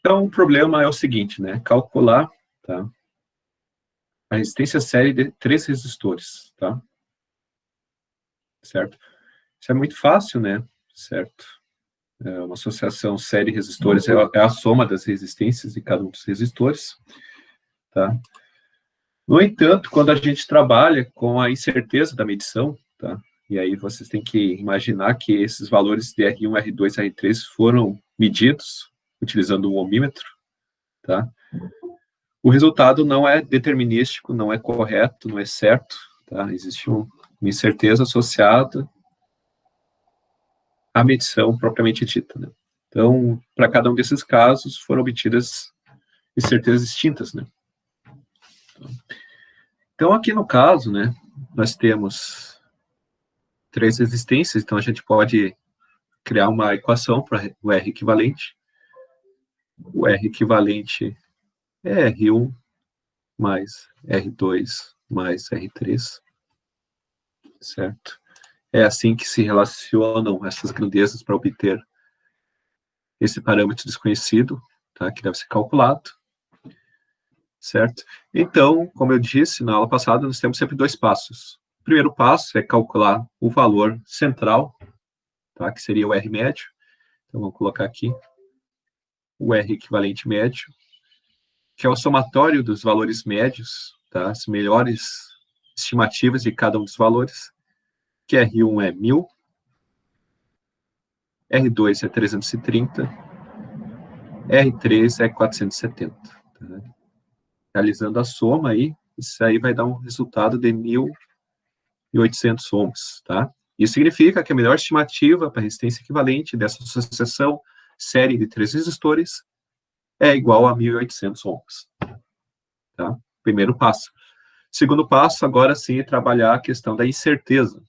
Então, o problema é o seguinte, né? Calcular, tá, a resistência série de 3 resistores, tá? Certo? Isso é muito fácil, né? Certo? Uma associação série resistores é a soma das resistências de cada um dos resistores, tá? No entanto, quando a gente trabalha com a incerteza da medição, tá? E aí vocês têm que imaginar que esses valores de R1, R2, R3 foram medidos utilizando um ohmímetro, tá? O resultado não é determinístico, não é correto, não é certo, tá? Existe uma incerteza associada à medição propriamente dita, né? Então, para cada um desses casos, foram obtidas incertezas distintas, né? Então, aqui no caso, né, nós temos 3 resistências, então a gente pode criar uma equação para o R equivalente. O R equivalente é R1 mais R2 mais R3, certo? É assim que se relacionam essas grandezas para obter esse parâmetro desconhecido, tá, que deve ser calculado, certo? Então, como eu disse na aula passada, nós temos sempre 2 passos. O primeiro passo é calcular o valor central, tá, que seria o R médio. Então, vamos colocar aqui o R equivalente médio, que é o somatório dos valores médios, tá, as melhores estimativas de cada um dos valores, que R1 é 1000, R2 é 330, R3 é 470. Tá? Realizando a soma aí, isso aí vai dar um resultado de 1.800 ohms, tá? Isso significa que a melhor estimativa para a resistência equivalente dessa associação série de 3 resistores é igual a 1.800 ohms, tá? Primeiro passo. Segundo passo, agora sim, é trabalhar a questão da incerteza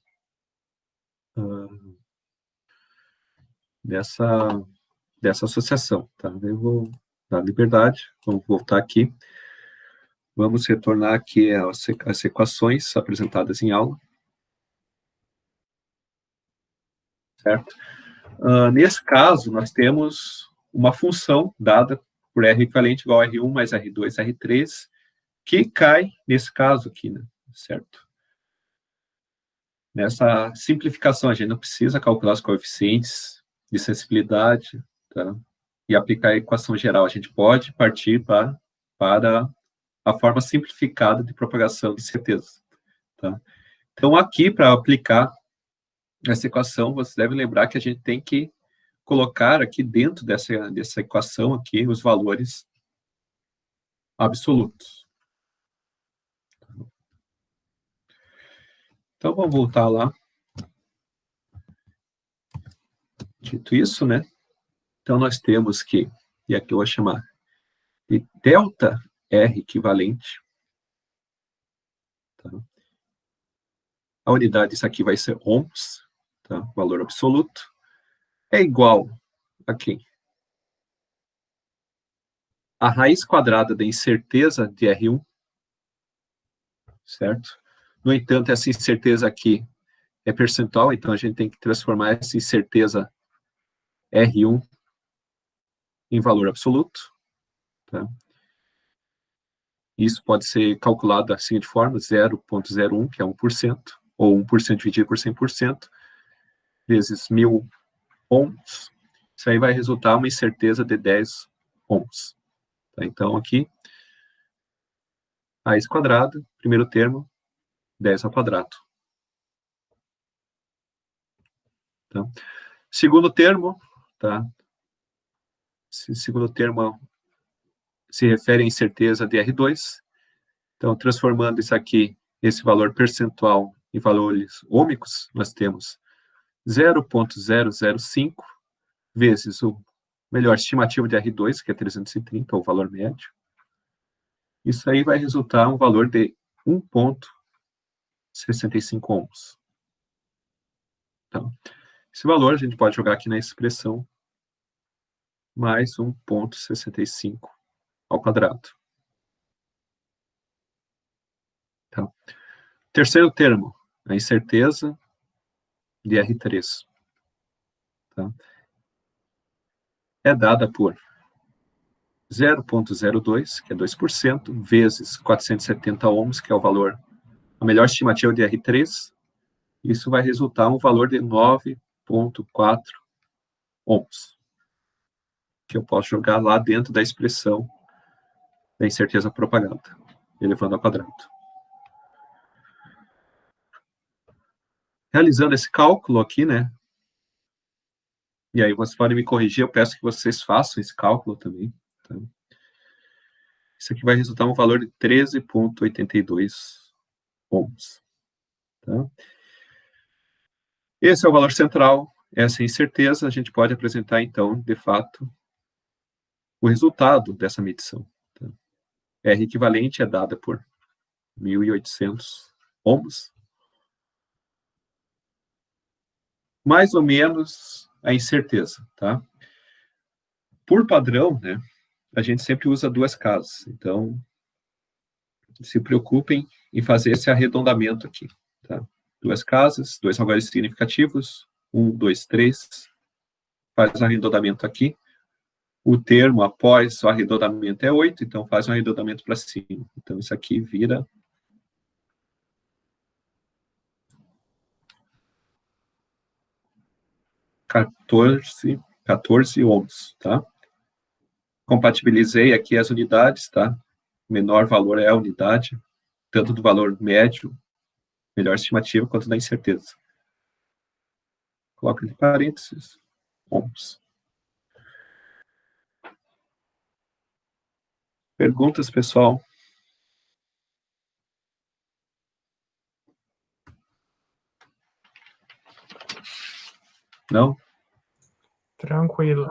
dessa associação, tá? Eu vou dar liberdade, vamos voltar aqui. Vamos retornar aqui as equações apresentadas em aula. Certo? Nesse caso, nós temos uma função dada por R equivalente igual a R1 mais R2, R3, que cai nesse caso aqui, né? Certo? Nessa simplificação, a gente não precisa calcular os coeficientes de sensibilidade, tá? E aplicar a equação geral. A gente pode partir para a forma simplificada de propagação de certeza, tá? Então, aqui, para aplicar essa equação, você deve lembrar que a gente tem que colocar aqui dentro dessa equação aqui os valores absolutos. Então, vamos voltar lá. Dito isso, né? Então, nós temos que, e aqui eu vou chamar de delta R equivalente. Tá? A unidade, isso aqui vai ser ohms, tá? Valor absoluto. É igual a quem? A raiz quadrada da incerteza de R1, certo? No entanto, essa incerteza aqui é percentual, então a gente tem que transformar essa incerteza R1 em valor absoluto. Tá? Isso pode ser calculado da seguinte forma, 0,01, que é 1%, ou 1% dividido por 100%, vezes 1.000 ohms. Isso aí vai resultar uma incerteza de 10 ohms. Tá? Então, aqui, raiz quadrada, primeiro termo, 10 ao quadrado. Tá? Segundo termo, tá? Segundo termo se refere à incerteza de R2. Então, transformando isso aqui, esse valor percentual em valores ômicos, nós temos 0,005 vezes o melhor estimativo de R2, que é 330, o valor médio. Isso aí vai resultar um valor de 1,65 ohms. Então, esse valor a gente pode jogar aqui na expressão mais 1,65 ao quadrado. Tá? Terceiro termo, a incerteza de R3. Tá? É dada por 0,02, que é 2%, vezes 470 ohms, que é o valor, a melhor estimativa de R3, isso vai resultar um valor de 9,4 ohms, que eu posso jogar lá dentro da expressão da incerteza propagada, elevando ao quadrado. Realizando esse cálculo aqui, né? E aí vocês podem me corrigir, eu peço que vocês façam esse cálculo também. Tá? Isso aqui vai resultar um valor de 13,82 ohms. Tá? Esse é o valor central, essa incerteza, a gente pode apresentar, então, de fato, o resultado dessa medição. Tá? R equivalente é dada por 1.800 ohms, mais ou menos a incerteza, tá? Por padrão, né, a gente sempre usa duas casas, então, se preocupem em fazer esse arredondamento aqui, tá? Duas casas, dois algarismos significativos, 1, 2, 3, faz o arredondamento aqui, o termo após o arredondamento é 8, então faz um arredondamento para cima. Então, isso aqui vira 14 ohms, tá? Compatibilizei aqui as unidades, tá? O menor valor é a unidade, tanto do valor médio, melhor estimativa, quanto da incerteza. Coloco entre parênteses, ohms. Perguntas, pessoal? Não? Tranquilo.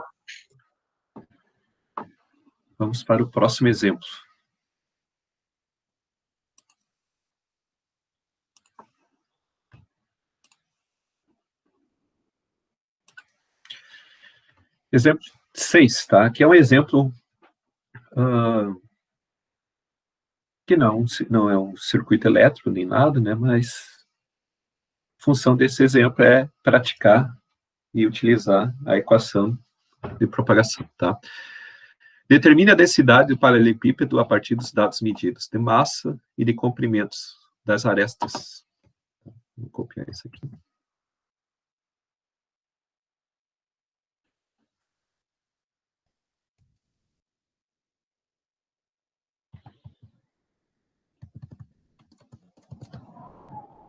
Vamos para o próximo exemplo. Exemplo 6, tá? Que é um exemplo que não é um circuito elétrico nem nada, né? Mas a função desse exemplo é praticar e utilizar a equação de propagação, tá? Determine a densidade do paralelepípedo a partir dos dados medidos de massa e de comprimentos das arestas. Vou copiar isso aqui.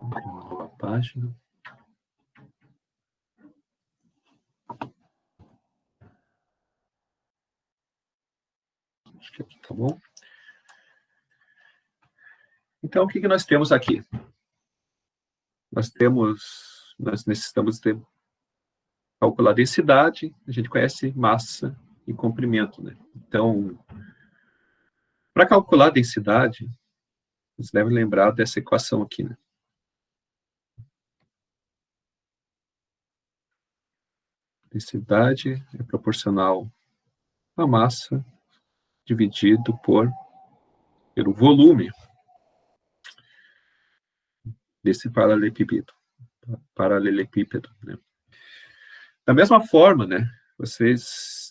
Vou criar uma nova página. Acho que aqui tá bom. Então, o que nós temos aqui? Nós necessitamos calcular densidade, a gente conhece massa e comprimento, né? Então, para calcular a densidade, vocês devem lembrar dessa equação aqui, né? Densidade é proporcional à massa dividido pelo volume desse paralelepípedo, né? Da mesma forma, né,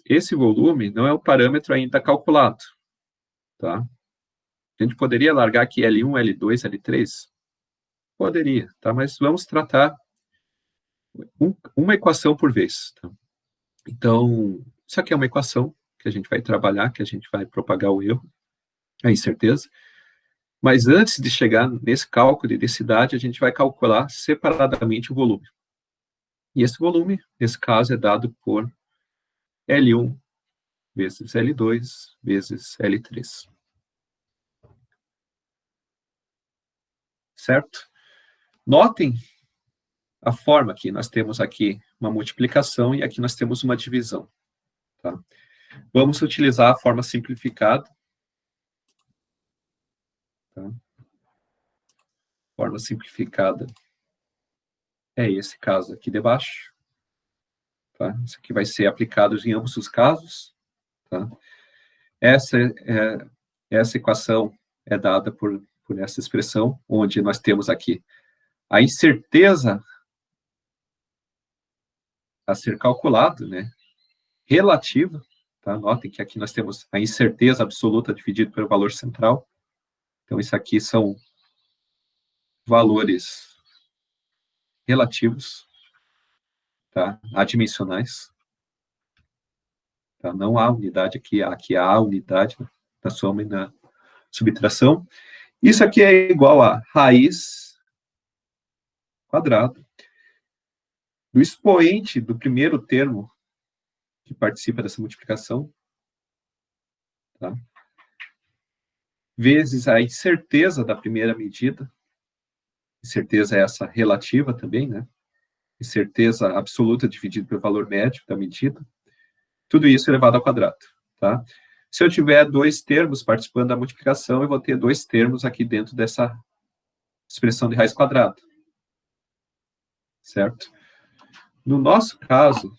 esse volume não é um parâmetro ainda calculado, tá? A gente poderia largar aqui L1, L2, L3? Poderia, tá? Mas vamos tratar uma equação por vez, tá? Então, isso aqui é uma equação que a gente vai trabalhar, que a gente vai propagar o erro, a incerteza. Mas antes de chegar nesse cálculo de densidade, a gente vai calcular separadamente o volume. E esse volume, nesse caso, é dado por L1 vezes L2 vezes L3. Certo? Notem a forma aqui. Nós temos aqui uma multiplicação e aqui nós temos uma divisão. Tá? Vamos utilizar a forma simplificada. Tá? Forma simplificada é esse caso aqui de baixo. Tá? Isso aqui vai ser aplicado em ambos os casos. Tá? Essa equação é dada por essa expressão, onde nós temos aqui a incerteza a ser calculada, né, relativa, Tá? Notem que aqui nós temos a incerteza absoluta dividida pelo valor central. Então, isso aqui são valores relativos, tá? Adimensionais. Tá? Não há unidade aqui há unidade na soma e na subtração. Isso aqui é igual a raiz quadrada do expoente do primeiro termo que participa dessa multiplicação, tá? Vezes a incerteza da primeira medida. Incerteza é essa relativa também, né? Incerteza absoluta dividida pelo valor médio da medida. Tudo isso elevado ao quadrado, tá? Se eu tiver dois termos participando da multiplicação, eu vou ter dois termos aqui dentro dessa expressão de raiz quadrada, certo? No nosso caso,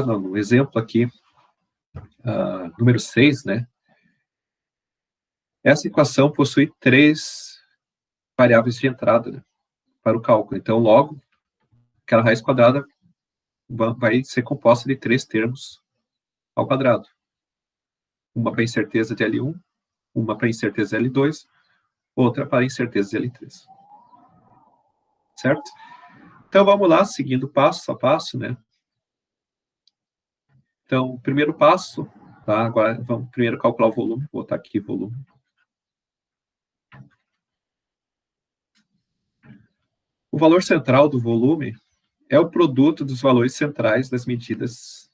no exemplo aqui, número 6, né? Essa equação possui 3 variáveis de entrada, né, para o cálculo. Então, logo, aquela raiz quadrada vai ser composta de 3 termos ao quadrado. Uma para incerteza de L1, uma para incerteza de L2, outra para incerteza de L3. Certo? Então, vamos lá, seguindo passo a passo, né? Então, o primeiro passo, tá? Agora, vamos primeiro calcular o volume. Vou botar aqui volume. O valor central do volume é o produto dos valores centrais das medidas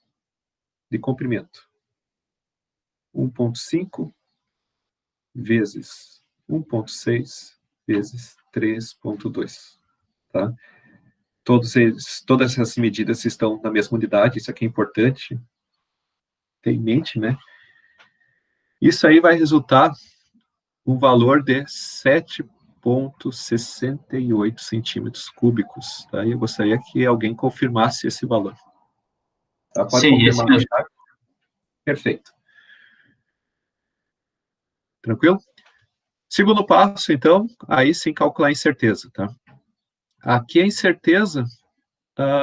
de comprimento. 1,5 vezes 1,6 vezes 3,2. Tá? Todas essas medidas estão na mesma unidade, isso aqui é importante ter em mente, né? Isso aí vai resultar um valor de 7,68 centímetros cúbicos, tá? E eu gostaria que alguém confirmasse esse valor. Tá? Pode Sim, confirmar no chat? Perfeito. Tranquilo? Segundo passo, então, aí sim calcular a incerteza, tá? Aqui a incerteza,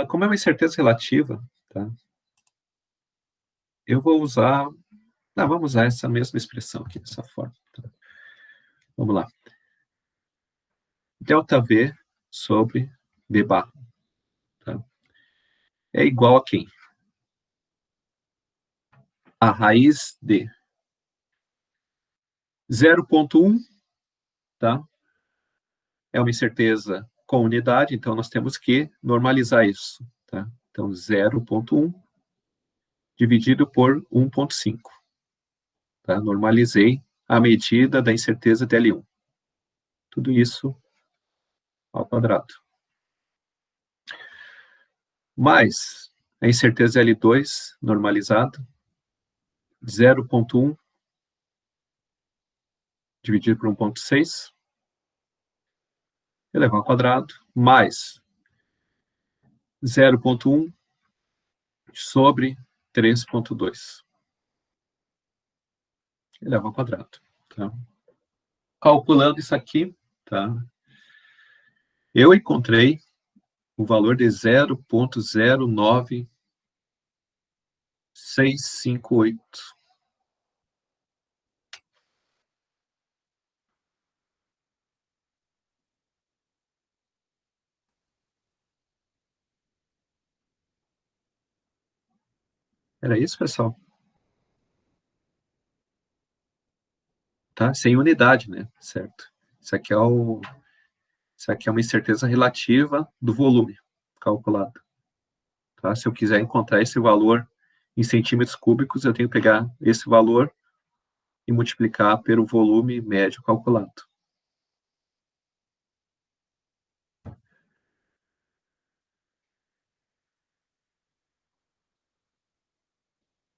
como é uma incerteza relativa, tá? Eu vou usar, vamos usar essa mesma expressão aqui, dessa forma. Tá? Vamos lá. ΔV sobre B barra. Tá? É igual a quem? A raiz de 0,1, tá? É uma incerteza com unidade, então nós temos que normalizar isso, tá? Então, 0,1 dividido por 1,5. Tá? Normalizei a medida da incerteza de L1. Tudo isso ao quadrado. Mais a incerteza L2 normalizada, 0,1 dividido por 1,6, elevado ao quadrado, mais 0,1 sobre 3,2, elevado ao quadrado. Tá? Calculando isso aqui, tá? Eu encontrei o valor de 0,09658. Era isso, pessoal? Tá? Sem unidade, né? Certo. Isso aqui é uma incerteza relativa do volume calculado. Tá? Se eu quiser encontrar esse valor em centímetros cúbicos, eu tenho que pegar esse valor e multiplicar pelo volume médio calculado.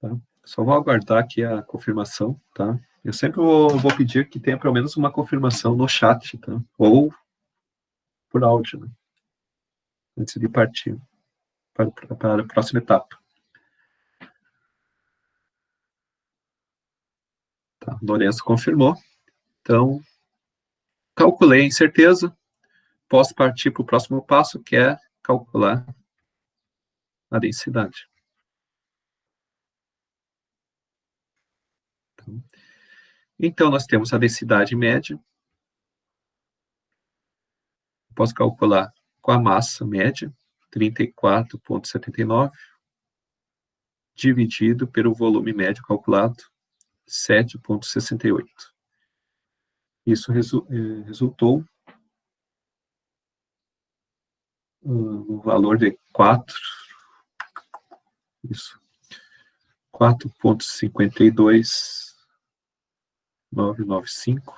Tá? Só vou aguardar aqui a confirmação, tá? Eu sempre vou pedir que tenha pelo menos uma confirmação no chat, tá? Ou por áudio, né? Antes de partir para a próxima etapa. Tá? Lourenço confirmou. Então, calculei a incerteza. Posso partir para o próximo passo, que é calcular a densidade. Então, nós temos a densidade média. Posso calcular com a massa média, 34,79, dividido pelo volume médio calculado, 7,68. Isso resultou no valor de 4,52995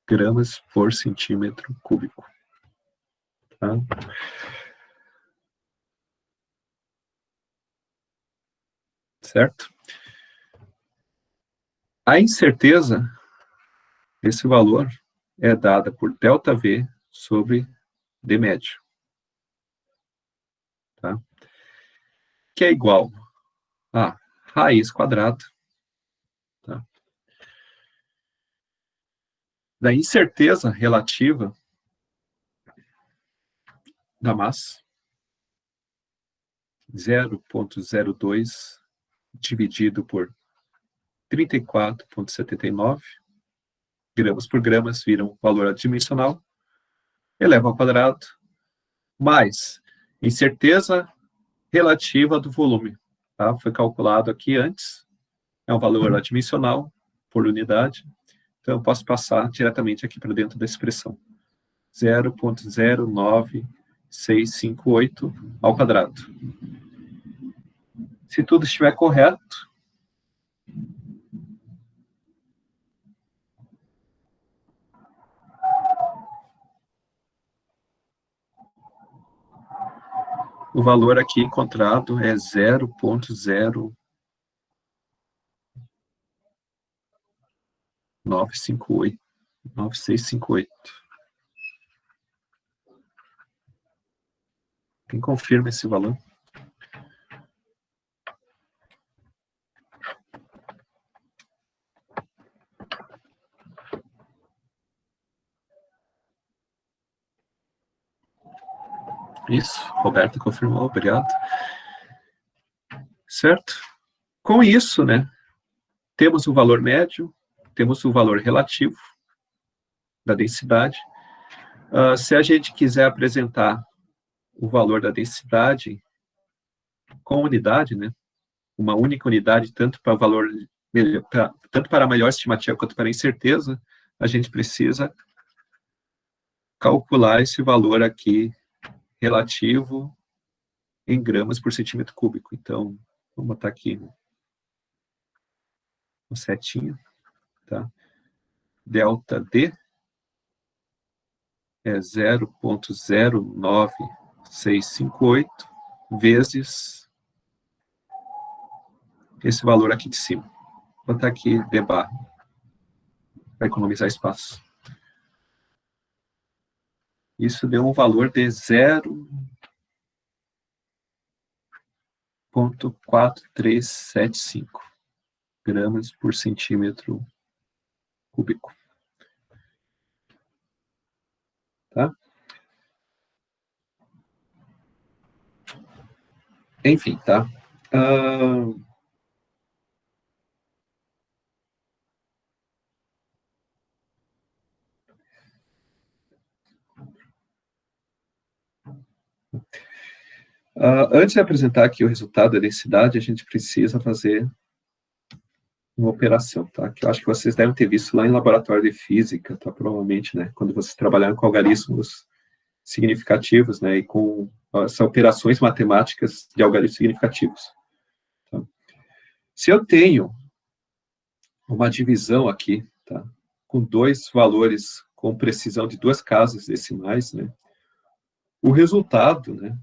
gramas por centímetro cúbico. Tá? Certo? A incerteza, esse valor, é dada por ΔV sobre D médio. Tá? Que é igual a raiz quadrada, tá, da incerteza relativa da massa, 0,02 dividido por 34,79, gramas por gramas, viram valor adimensional, eleva ao quadrado, mais incerteza relativa do volume. Tá? Foi calculado aqui antes, é um valor adimensional por unidade, então eu posso passar diretamente aqui para dentro da expressão. 0,09658 ao quadrado. Se tudo estiver correto, o valor aqui encontrado é 0,9658. Quem confirma esse valor? Isso, Roberto confirmou, obrigado. Certo? Com isso, né, temos o valor médio, temos o valor relativo da densidade. Se a gente quiser apresentar o valor da densidade com unidade, né, uma única unidade, tanto para valor, tanto para a melhor estimativa quanto para a incerteza, a gente precisa calcular esse valor aqui relativo em gramas por centímetro cúbico. Então, vamos botar aqui uma setinha, tá? Delta D é 0,09658 vezes esse valor aqui de cima. Vou botar aqui D barra, para economizar espaço. Isso deu um valor de 0,4375 gramas por centímetro cúbico. Tá? Enfim, tá? Antes de apresentar aqui o resultado da densidade, a gente precisa fazer uma operação, tá? Que eu acho que vocês devem ter visto lá em laboratório de física, tá? Provavelmente, né? Quando vocês trabalharam com algarismos significativos, né? E com essas operações matemáticas de algarismos significativos. Tá? Se eu tenho uma divisão aqui, tá? Com dois valores com precisão de 2 casas decimais, né? O resultado, né?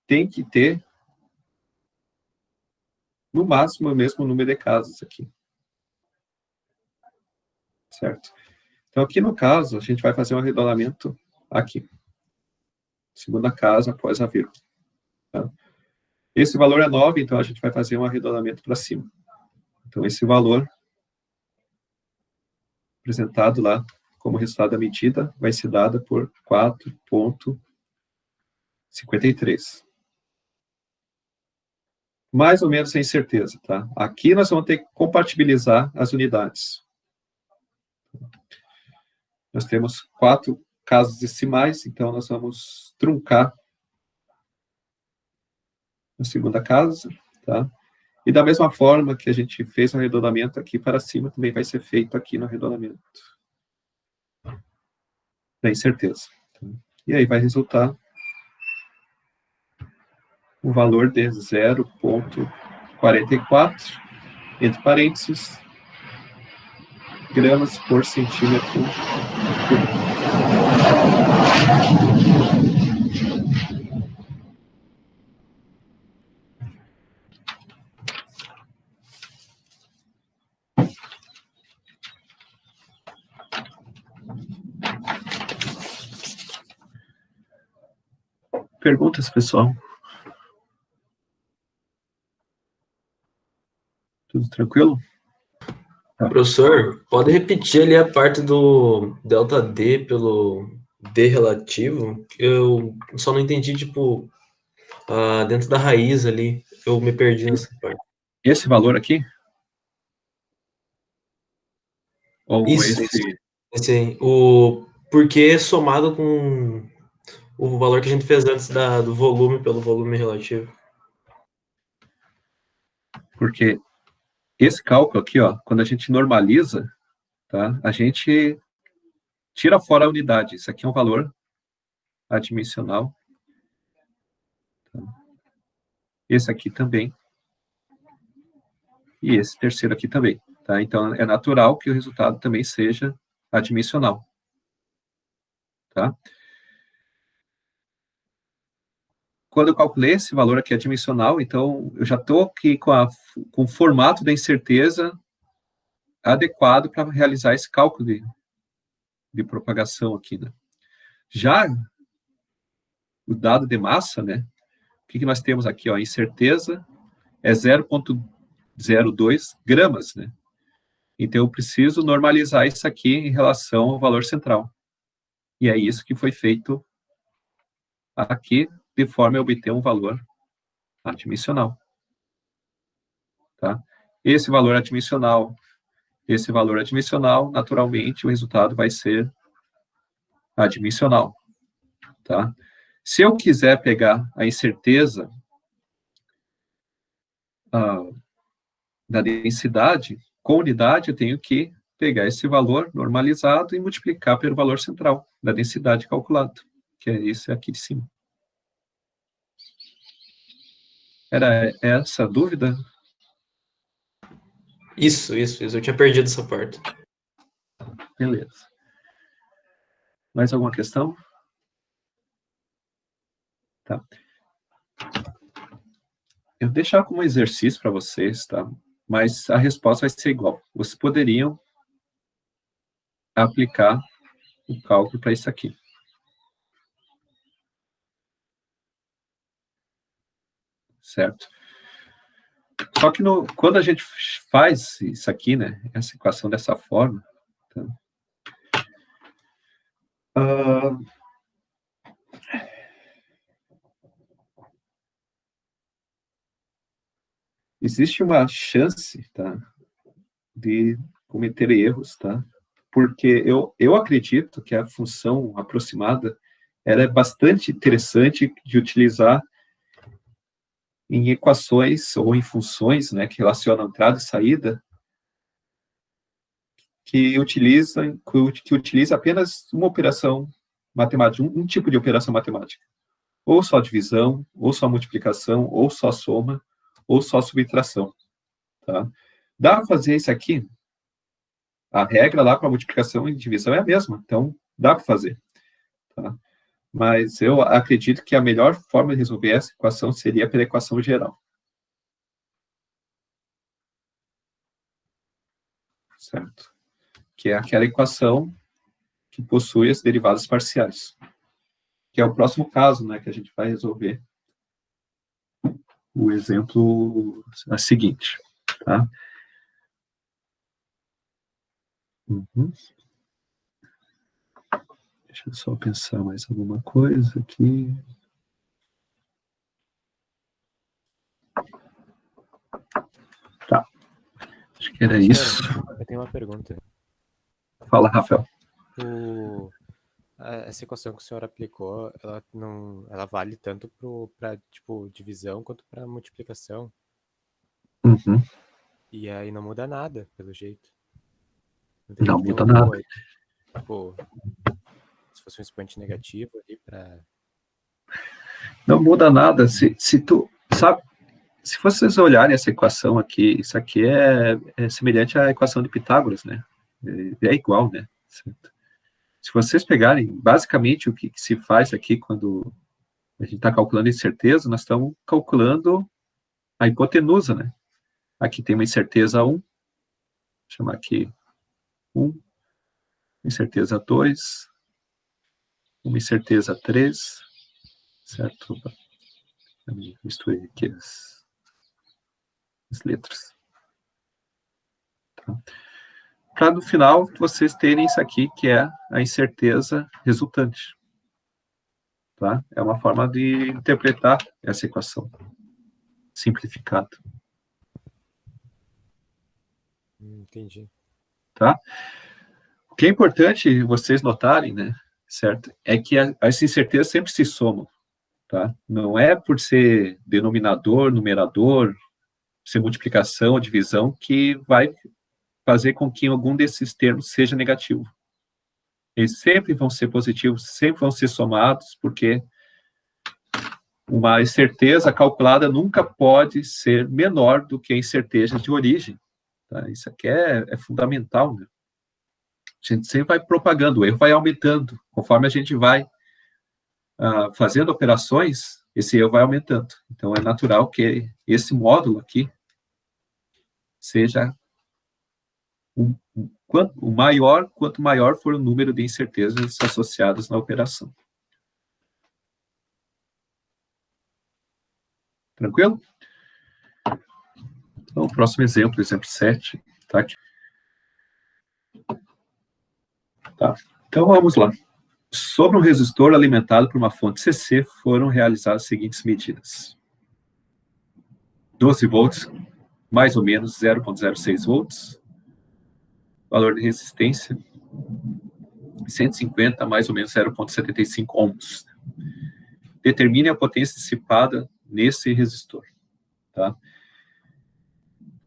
Tem que ter no máximo o mesmo número de casas aqui. Certo? Então, aqui no caso, a gente vai fazer um arredondamento aqui. Segunda casa após a vírgula. Tá? Esse valor é 9, então a gente vai fazer um arredondamento para cima. Então, esse valor apresentado lá como resultado da medida, vai ser dada por 4,53. Mais ou menos sem certeza, tá? Aqui nós vamos ter que compatibilizar as unidades. Nós temos 4 casas decimais, então nós vamos truncar a segunda casa, tá? E da mesma forma que a gente fez o arredondamento aqui para cima, também vai ser feito aqui no arredondamento. Da incerteza. E aí vai resultar o valor de 0,44, entre parênteses, gramas por centímetro cúbico. Perguntas, pessoal? Tudo tranquilo? Tá. Professor, pode repetir ali a parte do ΔD pelo D relativo? Eu só não entendi, tipo, dentro da raiz ali, eu me perdi nessa parte. Esse valor aqui? Ou Isso. esse? Esse aí. O porquê somado com o valor que a gente fez antes do volume pelo volume relativo. Porque esse cálculo aqui, ó, quando a gente normaliza, tá, a gente tira fora a unidade. Isso aqui é um valor adimensional. Tá. Esse aqui também. E esse terceiro aqui também. Tá? Então, é natural que o resultado também seja adimensional. Tá? Quando eu calculei esse valor aqui adimensional, então, eu já estou aqui com o formato da incerteza adequado para realizar esse cálculo de propagação aqui, né? Já o dado de massa, né? O que nós temos aqui, ó? A incerteza é 0,02 gramas, né? Então, eu preciso normalizar isso aqui em relação ao valor central. E é isso que foi feito aqui, de forma a obter um valor adimensional. Tá? Esse valor adimensional, naturalmente, o resultado vai ser adimensional. Tá? Se eu quiser pegar a incerteza da densidade, com unidade, eu tenho que pegar esse valor normalizado e multiplicar pelo valor central da densidade calculado, que é esse aqui de cima. Era essa a dúvida? Isso. Eu tinha perdido essa parte. Beleza. Mais alguma questão? Tá. Eu vou deixar como exercício para vocês, tá? Mas a resposta vai ser igual. Vocês poderiam aplicar o cálculo para isso aqui. Certo? Só que quando a gente faz isso aqui, né, essa equação dessa forma, tá? Existe uma chance, tá, de cometer erros, tá? Porque eu acredito que a função aproximada ela é bastante interessante de utilizar em equações ou em funções, né, que relacionam entrada e saída, que utiliza apenas uma operação matemática, um tipo de operação matemática. Ou só divisão, ou só multiplicação, ou só soma, ou só subtração. Tá? Dá para fazer isso aqui? A regra lá para multiplicação e divisão é a mesma, então dá para fazer. Tá? Mas eu acredito que a melhor forma de resolver essa equação seria pela equação geral. Certo? Que é aquela equação que possui as derivadas parciais. Que é o próximo caso, né, que a gente vai resolver. O exemplo seguinte. Tá? Uhum. Deixa eu só pensar mais alguma coisa aqui. Tá. Acho que era isso. Eu tenho uma pergunta. Fala, Rafael. Essa equação que o senhor aplicou, ela vale tanto para tipo divisão quanto para multiplicação. Uhum. E aí não muda nada, pelo jeito. Não muda nada. Tipo, se fosse um expoente negativo ali para... Não muda nada. Se tu sabe, se vocês olharem essa equação aqui, isso aqui é semelhante à equação de Pitágoras, né? É igual, né? Certo? Se vocês pegarem, basicamente, o que se faz aqui quando a gente está calculando incerteza, nós estamos calculando a hipotenusa, né? Aqui tem uma incerteza 1, vou chamar aqui 1, incerteza 2, uma incerteza 3, certo? Misturei aqui as letras. Tá? Para no final vocês terem isso aqui, que é a incerteza resultante. Tá? É uma forma de interpretar essa equação simplificada. Entendi. Tá? O que é importante vocês notarem, né, certo? É que as incertezas sempre se somam. Tá? Não é por ser denominador, numerador, ser multiplicação ou divisão que vai fazer com que algum desses termos seja negativo. Eles sempre vão ser positivos, sempre vão ser somados, porque uma incerteza calculada nunca pode ser menor do que a incerteza de origem. Tá? Isso aqui é fundamental, né? A gente sempre vai propagando, o erro vai aumentando. Conforme a gente vai fazendo operações, esse erro vai aumentando. Então, é natural que esse módulo aqui seja quanto maior for o número de incertezas associadas na operação. Tranquilo? Então, o próximo exemplo 7, tá aqui. Tá. Então, vamos lá. Sobre um resistor alimentado por uma fonte CC, foram realizadas as seguintes medidas. 12 volts, mais ou menos 0,06 volts. Valor de resistência, 150, mais ou menos 0,75 ohms. Determine a potência dissipada nesse resistor. Tá?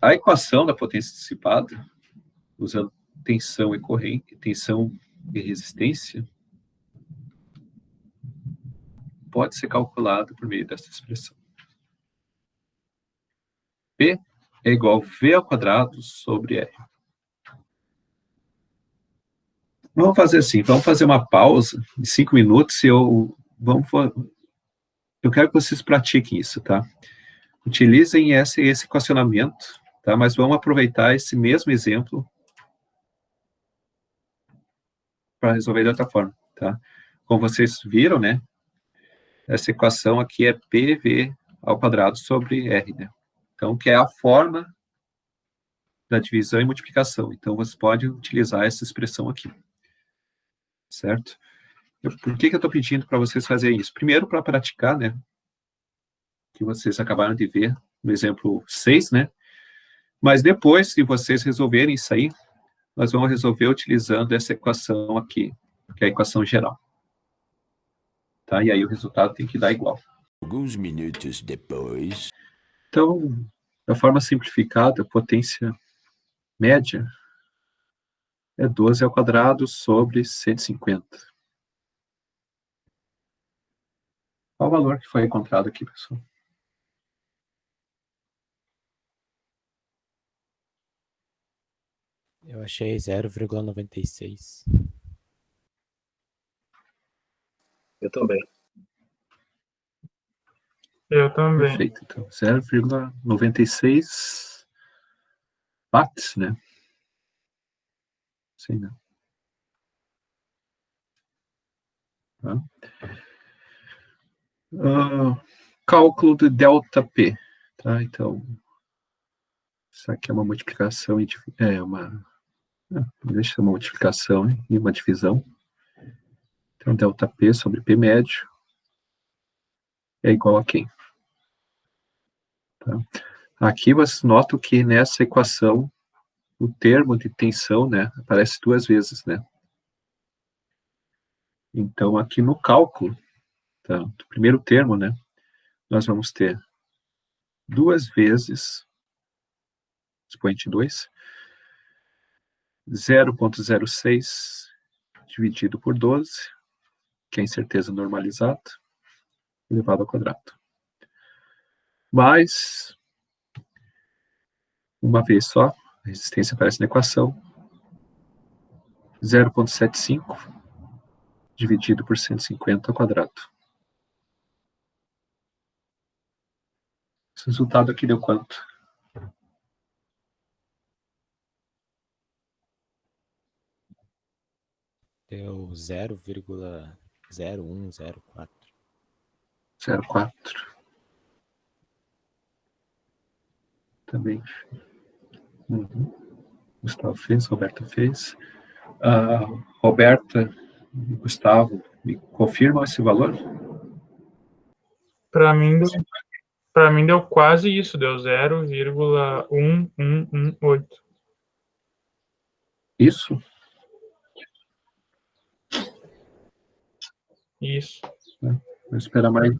A equação da potência dissipada, usando tensão e corrente, tensão e resistência, pode ser calculada por meio dessa expressão. P é igual a V ao quadrado sobre R. Vamos fazer assim, vamos fazer uma pausa de 5 minutos e eu quero que vocês pratiquem isso, tá? Utilizem esse equacionamento, tá? Mas vamos aproveitar esse mesmo exemplo para resolver de outra forma, tá? Como vocês viram, né? Essa equação aqui é PV ao quadrado sobre R, né? Então, que é a forma da divisão e multiplicação. Então, você pode utilizar essa expressão aqui. Certo? Por que eu estou pedindo para vocês fazerem isso? Primeiro, para praticar, né? Que vocês acabaram de ver no exemplo 6, né? Mas depois, se vocês resolverem isso aí, nós vamos resolver utilizando essa equação aqui, que é a equação geral. Tá? E aí o resultado tem que dar igual. Alguns minutos depois. Então, da forma simplificada, a potência média é 12 ao quadrado sobre 150. Qual o valor que foi encontrado aqui, pessoal? Eu achei 0,96. Eu também. Eu também. Perfeito, então 0,96 watts, né? Sim, né? Tá. Cálculo de ΔP, tá? Então, isso aqui é uma multiplicação, deixa eu uma multiplicação e uma divisão. Então, ΔP sobre P médio é igual a quem? Tá? Aqui vocês notam que nessa equação o termo de tensão, né, aparece 2 vezes, né? Então, aqui no cálculo, tá, do primeiro termo, né, nós vamos ter 2 vezes expoente 2, 0,06 dividido por 12, que é incerteza normalizada, elevado ao quadrado. Mais, uma vez só, a resistência aparece na equação, 0,75 dividido por 150 ao quadrado. Esse resultado aqui deu quanto? Deu 0,0104. 0,4. Também. Gustavo fez, Roberta fez. Roberta e Gustavo, me confirmam esse valor? Para mim deu quase isso, deu 0,1118. Isso? Isso. Vou esperar mais.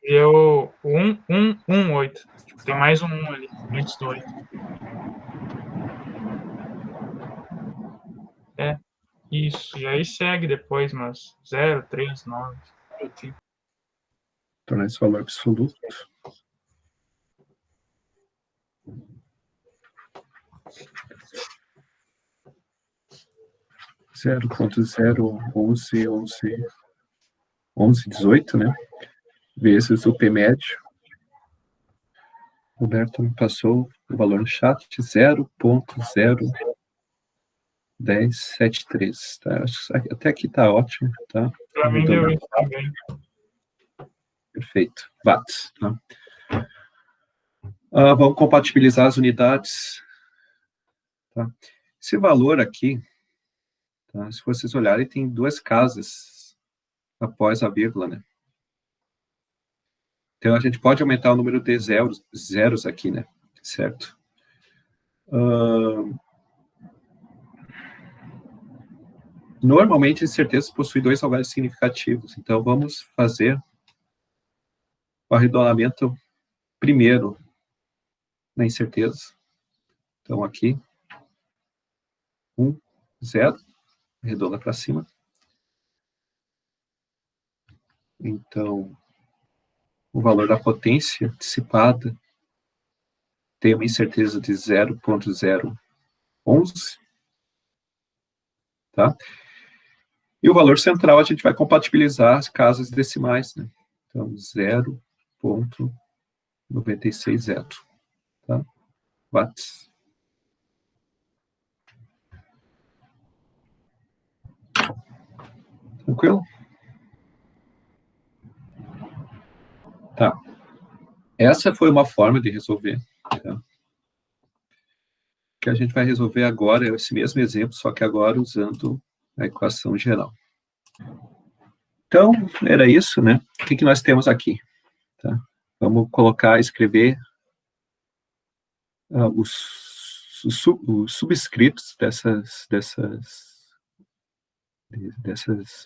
Deu 1118. Tipo, tem mais um 1 ali, antes do 8. Isso. E aí segue depois, mas 0,39. Tornar esse valor absoluto. Zero ponto 0,01118, né? Vezes o P médio. Roberto me passou o valor no chat, 0,01073, tá? Até aqui tá ótimo, tá? Para mim deu isso também. Perfeito. Watts, tá? Vamos compatibilizar as unidades. Tá? Esse valor aqui, tá? Se vocês olharem, tem 2 casas após a vírgula, né? Então, a gente pode aumentar o número de zeros aqui, né? Certo? Normalmente, incertezas possuem 2 algarismos significativos. Então, vamos fazer o arredondamento primeiro na incerteza. Então, aqui, 1, 0, arredonda para cima. Então, o valor da potência dissipada tem uma incerteza de 0,011, tá? E o valor central a gente vai compatibilizar as casas decimais, né? Então, 0,960, tá? Watts. Tranquilo? Tá. Essa foi uma forma de resolver, tá? O que a gente vai resolver agora é esse mesmo exemplo, só que agora usando a equação geral. Então, era isso, né? O que nós temos aqui? Tá? Vamos escrever os subscritos dessas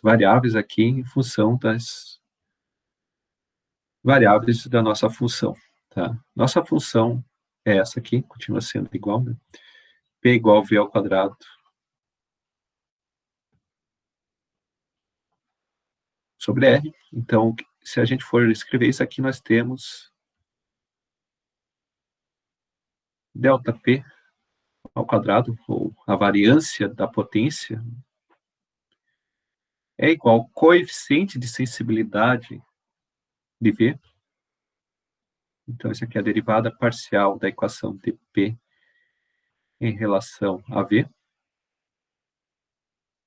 variáveis aqui em função das variáveis da nossa função. Tá? Nossa função é essa aqui, continua sendo igual, né? P igual a V ao quadrado sobre R. Então, se a gente for escrever isso aqui, nós temos ΔP ao quadrado, ou a variância da potência, é igual ao coeficiente de sensibilidade de V. Então, isso aqui é a derivada parcial da equação de P em relação a V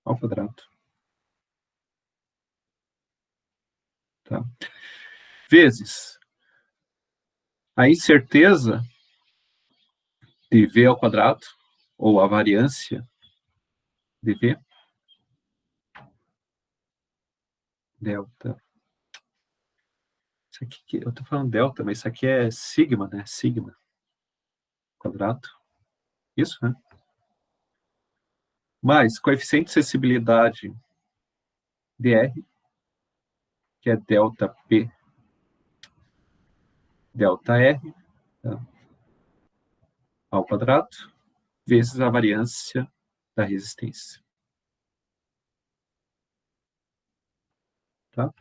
ao quadrado. Tá? Vezes a incerteza de V ao quadrado, ou a variância de V, delta. Isso aqui, eu estou falando delta, mas isso aqui é sigma, né? Sigma quadrado. Isso, né? Mais coeficiente de acessibilidade dr, que é delta P, delta R, tá? Ao quadrado, vezes a variância da resistência. Tá?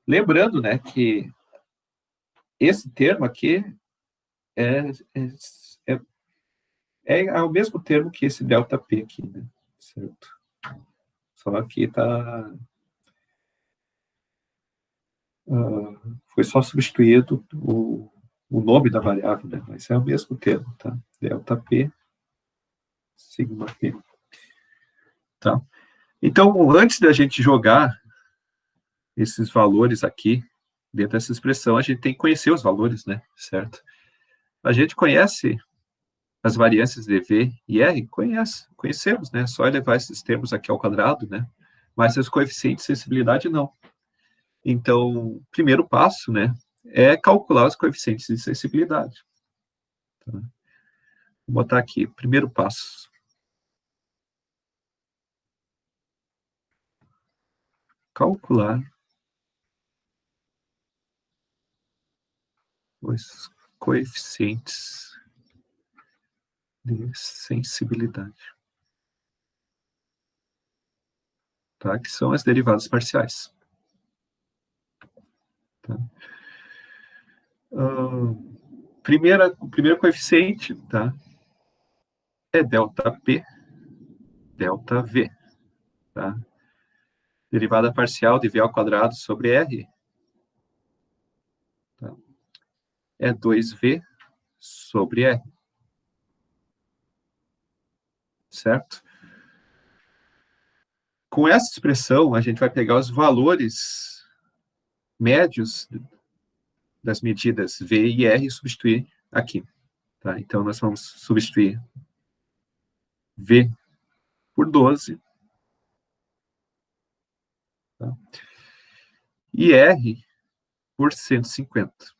Lembrando, né, que esse termo aqui é o mesmo termo que esse delta P aqui, né? Certo? Só que está... foi só substituído o nome da variável, né? Mas é o mesmo termo, tá? Delta P, sigma P. Tá? Então, antes da gente jogar esses valores aqui, dentro dessa expressão, a gente tem que conhecer os valores, né? Certo? A gente conhece as variâncias de V e R? Conhecemos, né? Só elevar esses termos aqui ao quadrado, né? Mas os coeficientes de sensibilidade, não. Então, o primeiro passo, né, é calcular os coeficientes de sensibilidade. Tá? Vou botar aqui, primeiro passo. Calcular os coeficientes de sensibilidade. Tá? Que são as derivadas parciais. Tá? O primeiro coeficiente, tá? É delta P, delta V. Tá? Derivada parcial de V ao quadrado sobre R, tá? É 2V sobre R. Certo? Com essa expressão, a gente vai pegar os valores médios das medidas V e R e substituir aqui. Tá? Então, nós vamos substituir V por 12. Tá? E R por 150.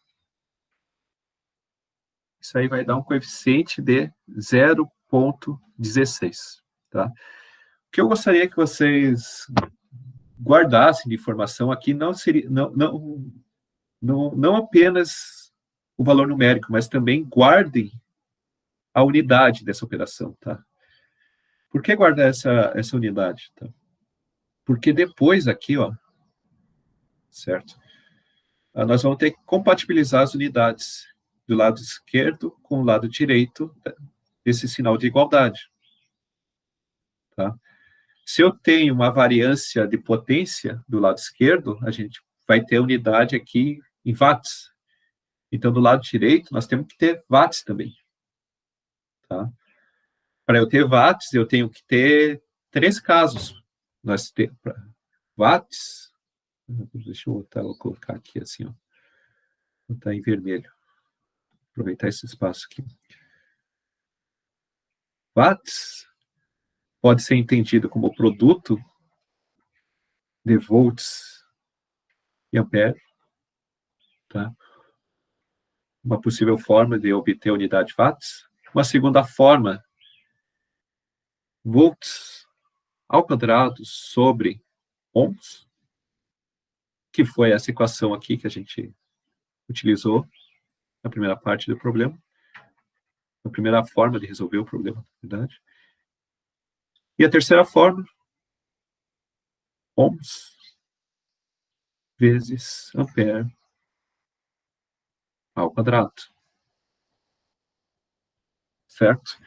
Isso aí vai dar um coeficiente de 0,16. Tá? O que eu gostaria que vocês guardassem de informação aqui não seria não apenas o valor numérico, mas também guardem a unidade dessa operação, tá? Por que guardar essa unidade? Tá? Porque depois aqui, ó, certo? Nós vamos ter que compatibilizar as unidades do lado esquerdo com o lado direito desse sinal de igualdade. Tá? Se eu tenho uma variância de potência do lado esquerdo, a gente vai ter unidade aqui em watts. Então, do lado direito, nós temos que ter watts também. Tá? Para eu ter watts, eu tenho que ter 3 casos. Nós temos watts. Deixa eu colocar aqui assim, ó. Vou botar em vermelho. Aproveitar esse espaço aqui. Watts pode ser entendido como produto de volts e ampere. Tá? Uma possível forma de obter a unidade watts. Uma segunda forma, volts ao quadrado sobre ohms, que foi essa equação aqui que a gente utilizou na primeira parte do problema, a primeira forma de resolver o problema, na verdade. E a terceira forma, ohms vezes ampere ao quadrado. Certo?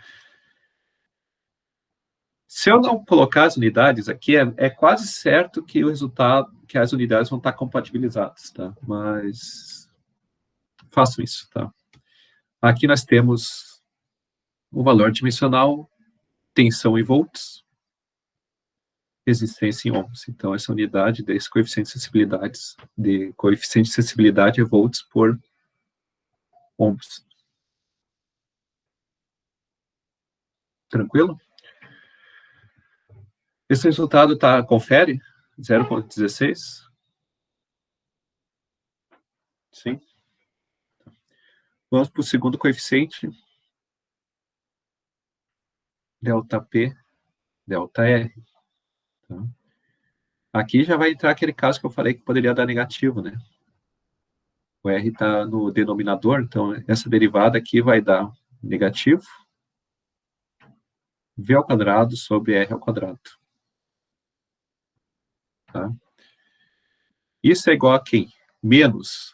Se eu não colocar as unidades aqui, é quase certo que o resultado, que as unidades vão estar compatibilizadas, tá? Mas façam isso, tá? Aqui nós temos o valor dimensional, tensão em volts, resistência em ohms. Então, essa unidade desse coeficiente de sensibilidade é volts por ohms. Tranquilo? Esse resultado confere 0,16? Sim. Vamos para o segundo coeficiente. ΔP, ΔR. Tá? Aqui já vai entrar aquele caso que eu falei que poderia dar negativo, né? O R está no denominador, então essa derivada aqui vai dar negativo V ao quadrado sobre R ao quadrado. Tá? Isso é igual a quem? Menos,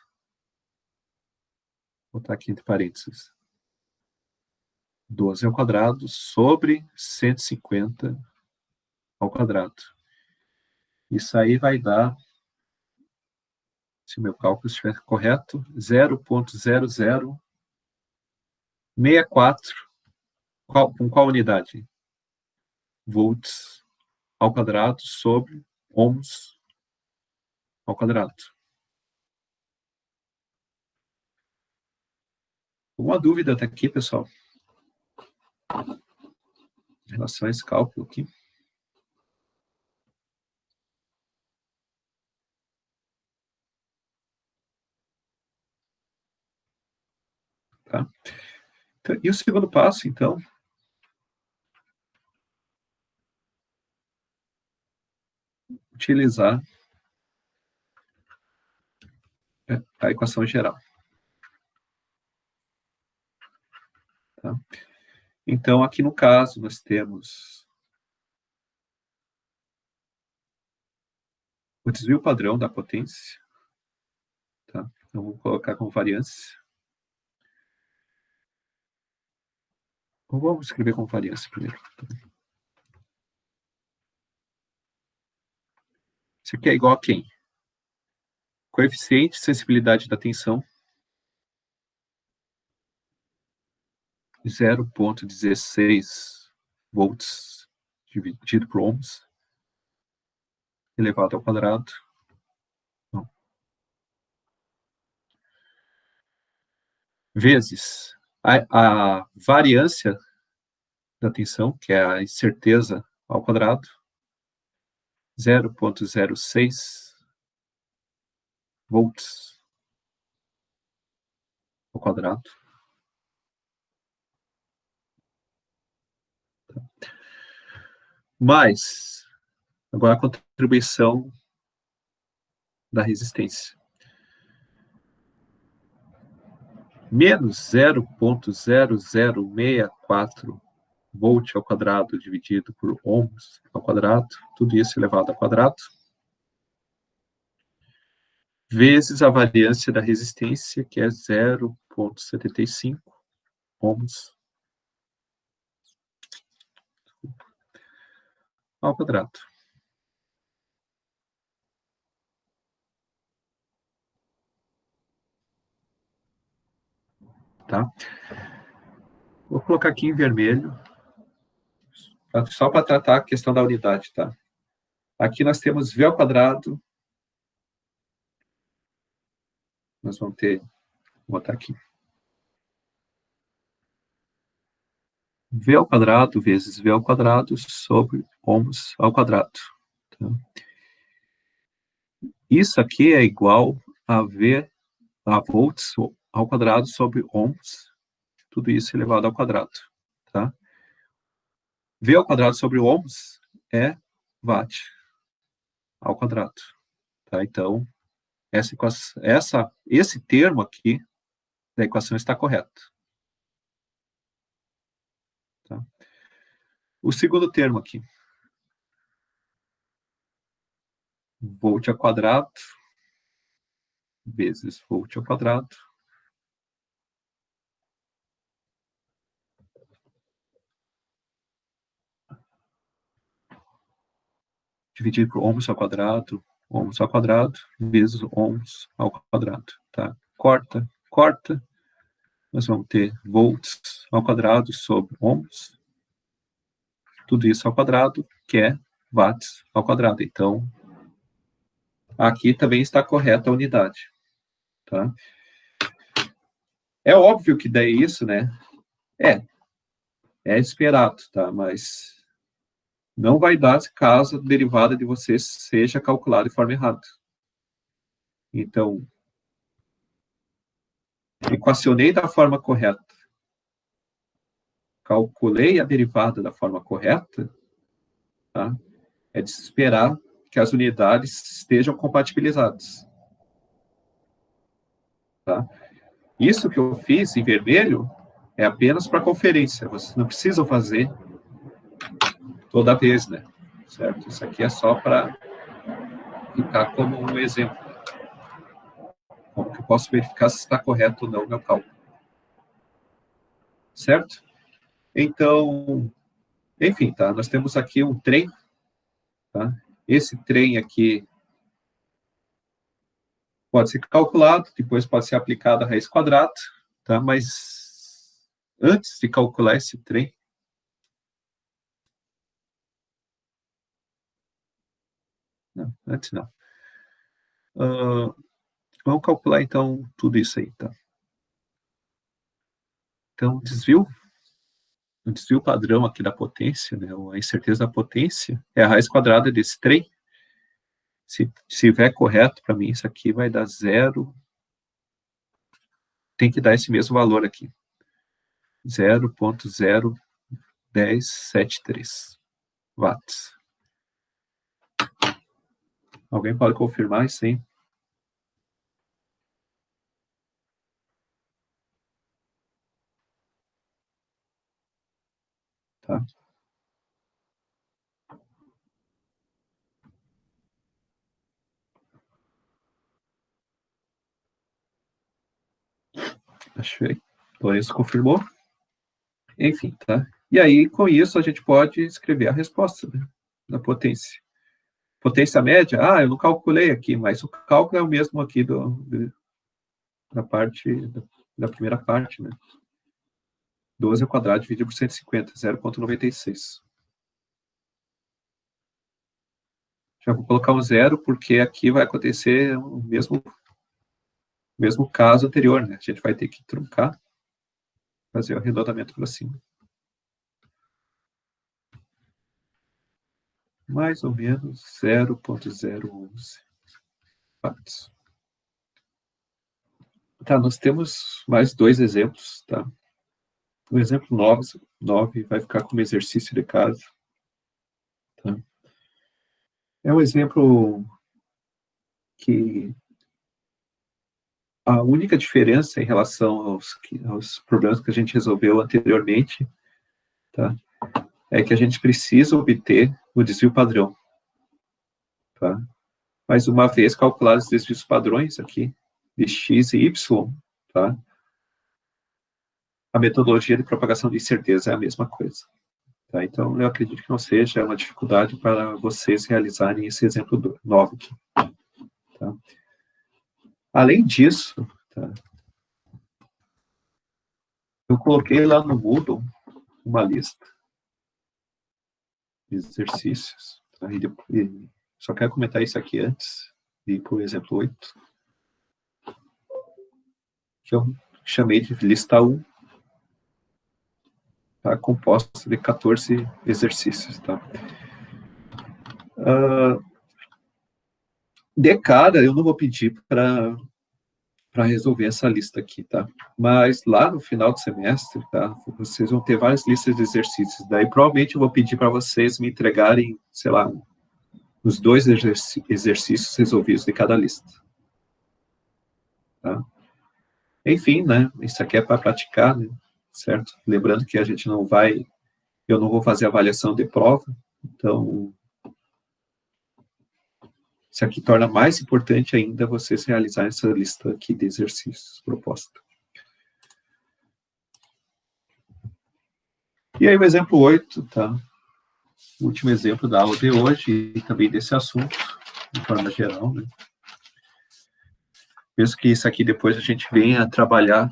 vou botar aqui entre parênteses, 12 ao quadrado sobre 150 ao quadrado. Isso aí vai dar, se o meu cálculo estiver correto, 0,0064. Com qual unidade? Volts ao quadrado sobre ohms ao quadrado. Uma dúvida até aqui, pessoal? Em relação a esse cálculo aqui. Tá? Então, e o segundo passo, então? Utilizar a equação geral. Tá? Então, aqui no caso, nós temos o desvio padrão da potência. Tá? Então, vou colocar como variância. Ou vamos escrever como variância primeiro. Isso aqui é igual a quem? Coeficiente de sensibilidade da tensão 0,16 volts dividido por ohms elevado ao quadrado. Não. Vezes a variância da tensão, que é a incerteza ao quadrado, 0,06 volts ao quadrado. Mais, agora a contribuição da resistência. Menos 0,0064 volt ao quadrado dividido por ohms ao quadrado, tudo isso elevado ao quadrado, vezes a variância da resistência, que é 0,75 ohms ao quadrado. Tá? Vou colocar aqui em vermelho, só para tratar a questão da unidade, tá? Aqui nós temos V ao quadrado, nós vamos ter, vou botar aqui, V ao quadrado vezes V ao quadrado sobre ohms ao quadrado. Tá? Isso aqui é igual a V a volts ao quadrado sobre ohms, tudo isso elevado ao quadrado. Tá? V ao quadrado sobre ohms é watt ao quadrado. Tá? Então, esse termo aqui da equação está correto. Tá? O segundo termo aqui, volt ao quadrado vezes volt ao quadrado dividido por ohms ao quadrado vezes ohms ao quadrado. Tá? Corta, corta, nós vamos ter volts ao quadrado sobre ohms, tudo isso ao quadrado, que é watts ao quadrado. Então, aqui também está correta a unidade. Tá? É óbvio que daí isso, né? É esperado, tá? Mas Não vai dar caso a derivada de você seja calculada de forma errada. Então, equacionei da forma correta, calculei a derivada da forma correta, tá? É de se esperar que as unidades estejam compatibilizadas. Tá? Isso que eu fiz em vermelho é apenas para conferência. Vocês não precisam fazer toda vez, né? Certo? Isso aqui é só para ficar como um exemplo. Como que eu posso verificar se está correto ou não o meu cálculo. Certo? Então, enfim, tá? Nós temos aqui um trem, tá? Esse trem aqui pode ser calculado, depois pode ser aplicado a raiz quadrada, tá? Mas antes de calcular esse trem, não, antes não. Vamos calcular, então, tudo isso aí, tá? Então, o desvio padrão aqui da potência, né, a incerteza da potência, é a raiz quadrada desse trem. Se tiver correto, para mim, isso aqui vai dar 0. Tem que dar esse mesmo valor aqui. 0,011073 watts. Alguém pode confirmar isso aí? Tá. Achei. Lourenço confirmou. Enfim, tá? E aí, com isso, a gente pode escrever a resposta, né, da potência. Potência média, eu não calculei aqui, mas o cálculo é o mesmo aqui da primeira parte, né? 12 ao quadrado dividido por 150, 0,96. Já vou colocar um zero, porque aqui vai acontecer o mesmo caso anterior, né? A gente vai ter que truncar, fazer o arredondamento para cima. Mais ou menos 0,011 watts. Tá, nós temos mais 2 exemplos, tá? O exemplo 9 vai ficar como exercício de casa. Tá? É um exemplo que a única diferença em relação aos problemas que a gente resolveu anteriormente, tá, é que a gente precisa obter o desvio padrão. Tá? Mas uma vez calculados os desvios padrões aqui, de x e y, tá, a metodologia de propagação de incerteza é a mesma coisa. Tá? Então, eu acredito que não seja uma dificuldade para vocês realizarem esse exemplo 9 aqui. Tá? Além disso, tá, eu coloquei lá no Moodle uma lista de exercícios. Tá? E só quero comentar isso aqui antes de ir para o exemplo 8, que eu chamei de lista 1, tá? Composta de 14 exercícios. Tá? De cara, eu não vou pedir para resolver essa lista aqui, tá? Mas lá no final do semestre, tá? Vocês vão ter várias listas de exercícios. Daí, provavelmente, eu vou pedir para vocês me entregarem, sei lá, os 2 exercícios resolvidos de cada lista. Tá? Enfim, né? Isso aqui é para praticar, né? Certo? Lembrando que a gente não vai... Eu não vou fazer avaliação de prova, então... Isso aqui torna mais importante ainda vocês realizarem essa lista aqui de exercícios proposta. E aí o exemplo 8, tá? O último exemplo da aula de hoje e também desse assunto, de forma geral, né? Mesmo que isso aqui depois a gente venha trabalhar,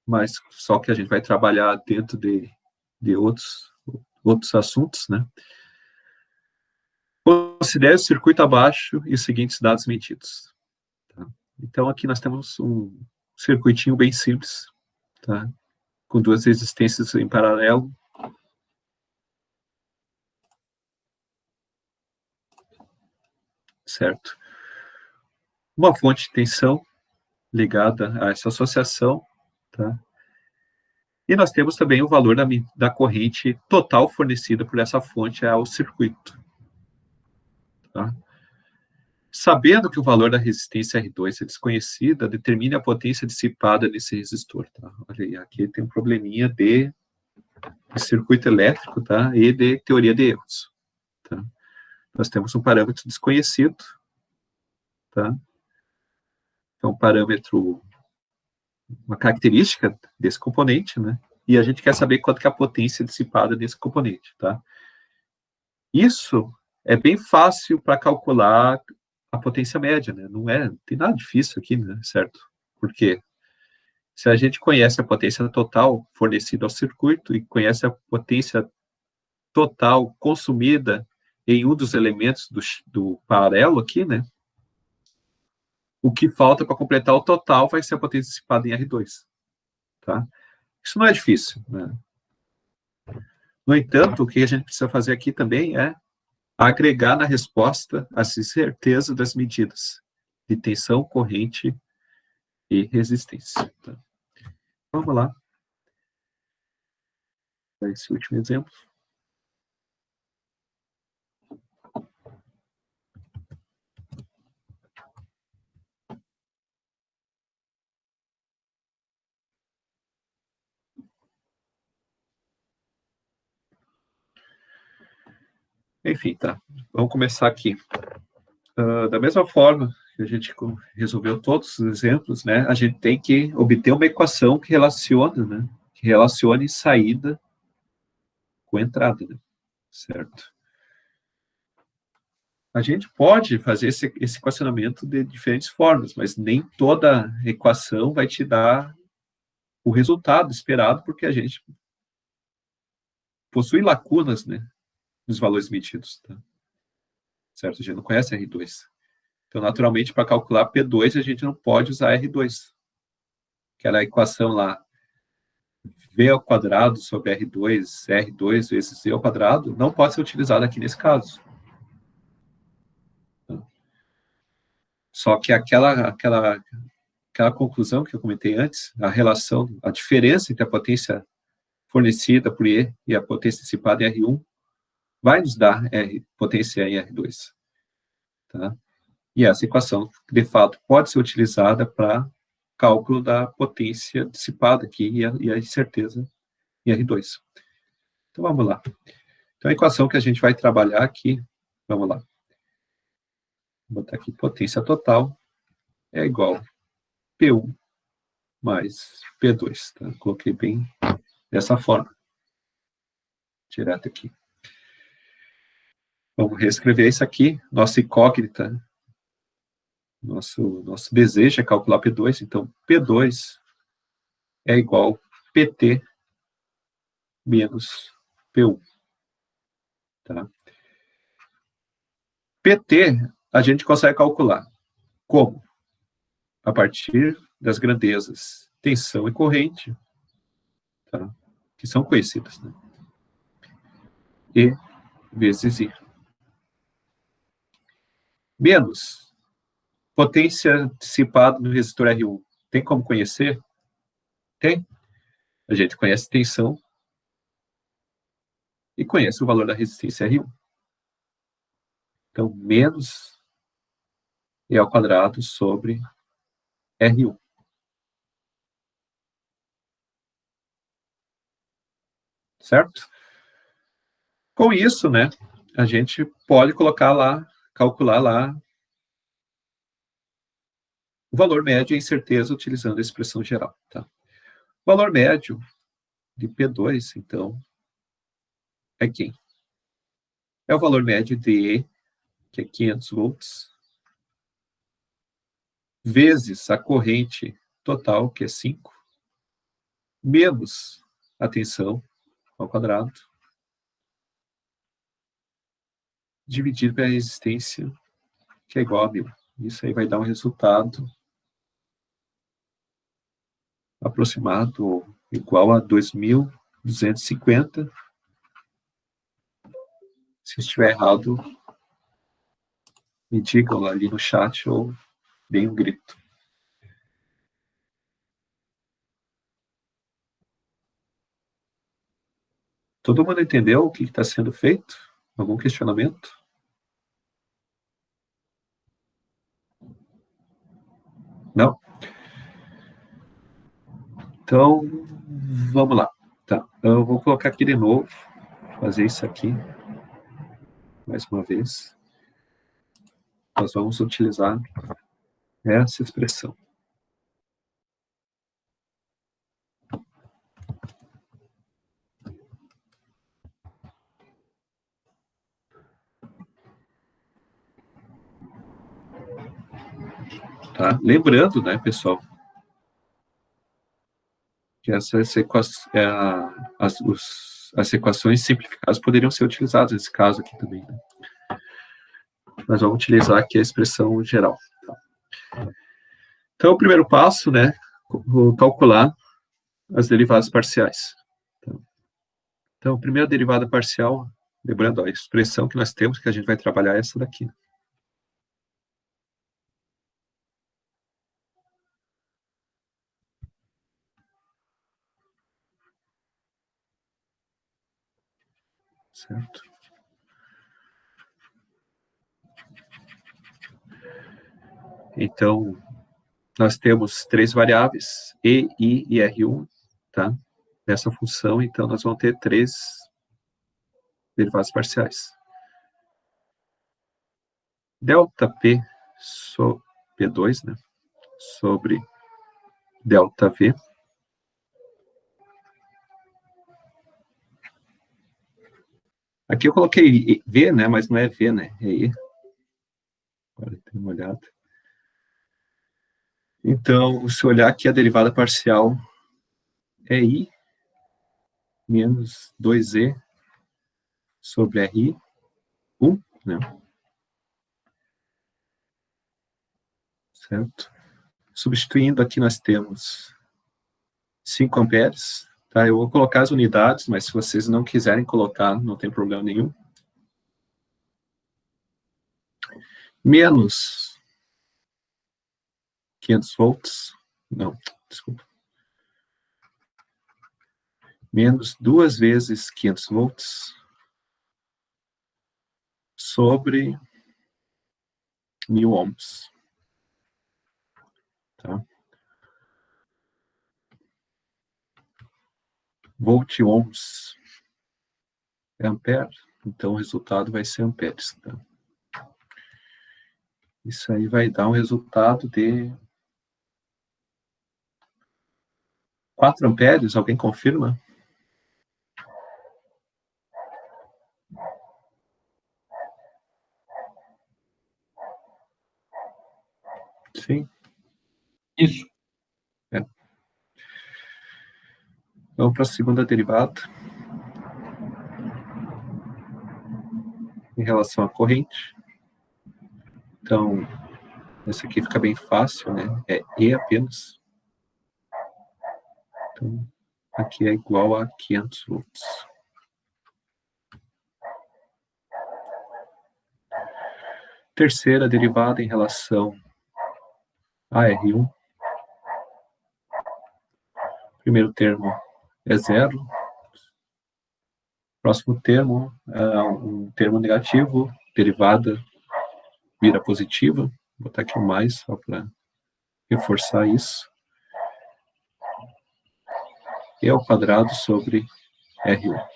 mas só que a gente vai trabalhar dentro de outros assuntos, né? Considere o circuito abaixo e os seguintes dados medidos. Tá? Então, aqui nós temos um circuitinho bem simples, tá? Com 2 resistências em paralelo. certo? Uma fonte de tensão ligada a essa associação, tá? E nós temos também o valor da corrente total fornecida por essa fonte ao circuito, tá? Sabendo que o valor da resistência R2 é desconhecida, determine a potência dissipada nesse resistor, tá? Olha aí, aqui tem um probleminha de circuito elétrico, tá? E de teoria de erros, tá? Nós temos um parâmetro desconhecido, tá? É um parâmetro, uma característica desse componente, né? E a gente quer saber quanto que é a potência dissipada nesse componente, tá? Isso é bem fácil para calcular a potência média, né? Não tem nada difícil aqui, né? Certo? Por quê? Se a gente conhece a potência total fornecida ao circuito e conhece a potência total consumida em um dos elementos do paralelo aqui, né? O que falta para completar o total vai ser a potência dissipada em R2, tá? Isso não é difícil, né? No entanto, o que a gente precisa fazer aqui também é agregar na resposta a certeza das medidas de tensão, corrente e resistência. Tá? Vamos lá. Esse último exemplo. Enfim, tá. Vamos começar aqui. Da mesma forma que a gente resolveu todos os exemplos, né, a gente tem que obter uma equação que relacione, né, que relacione saída com entrada, né, certo? A gente pode fazer esse equacionamento de diferentes formas, mas nem toda equação vai te dar o resultado esperado, porque a gente possui lacunas, né, nos valores medidos, tá? Certo? A gente não conhece R2. Então, naturalmente, para calcular P2, a gente não pode usar R2, que era a equação lá, V ao quadrado sobre R2 vezes Z ao quadrado, não pode ser utilizada aqui nesse caso. Só que aquela conclusão que eu comentei antes, a relação, a diferença entre a potência fornecida por E e a potência dissipada em R1, vai nos dar potência em R2. Tá? E essa equação, de fato, pode ser utilizada para cálculo da potência dissipada aqui e a incerteza em R2. Então, vamos lá. Então, a equação que a gente vai trabalhar aqui, vamos lá. Vou botar aqui, potência total é igual a P1 mais P2. Tá? Coloquei bem dessa forma. Direto aqui. Vamos reescrever isso aqui. Nossa incógnita, nosso desejo é calcular P2. Então, P2 é igual a PT menos P1. Tá? PT a gente consegue calcular. Como? A partir das grandezas tensão e corrente, tá? Que são conhecidas, né? E vezes I. Menos potência dissipada no resistor R1. Tem como conhecer? Tem. A gente conhece tensão e conhece o valor da resistência R1. Então, menos E ao quadrado sobre R1. Certo? Com isso, né, a gente pode colocar lá, calcular lá o valor médio e incerteza utilizando a expressão geral. Tá? O valor médio de P2, então, é quem? É o valor médio de E, que é 500 volts, vezes a corrente total, que é 5, menos a tensão ao quadrado, dividido pela resistência, que é igual a 1000. Isso aí vai dar um resultado aproximado igual a 2.250. Se estiver errado, me digam lá ali no chat ou deem um grito. Todo mundo entendeu o que está sendo feito? Algum questionamento? Não? Então, vamos lá. Tá, eu vou colocar aqui de novo, fazer isso aqui, mais uma vez. Nós vamos utilizar essa expressão. Tá? Lembrando, né, pessoal, que as equações simplificadas poderiam ser utilizadas nesse caso aqui também, né? Nós vamos utilizar aqui a expressão geral. Tá? Então, o primeiro passo, né, vou calcular as derivadas parciais. Tá? Então, a primeira derivada parcial, lembrando, a expressão que nós temos, que a gente vai trabalhar é essa daqui. Certo? Então, nós temos três variáveis, E, I e R1, tá? Dessa função, então, nós vamos ter três derivadas parciais. Delta P P2, né? Sobre delta V. Aqui eu coloquei V, né? Mas não é V, né? É I. Agora tem uma olhada. Então, se olhar aqui a derivada parcial é I menos 2E sobre RI1, né? Certo? Substituindo aqui nós temos 5 amperes, tá? Eu vou colocar as unidades, mas se vocês não quiserem colocar, não tem problema nenhum. Menos 500 volts, não, desculpa. Menos 2 vezes 500 volts sobre 1000 ohms. Tá? Volt ohms é ampere, então o resultado vai ser amperes. Tá? Isso aí vai dar um resultado de 4 amperes, alguém confirma? Sim. Isso. É. Vamos para a segunda derivada. Em relação à corrente. Então, esse aqui fica bem fácil, né? É E apenas. Então, aqui é igual a 500 volts. Terceira derivada em relação a R1. Primeiro termo é zero. Próximo termo é um termo negativo, derivada vira positiva. Vou botar aqui um mais, só para reforçar isso. E ao quadrado sobre R1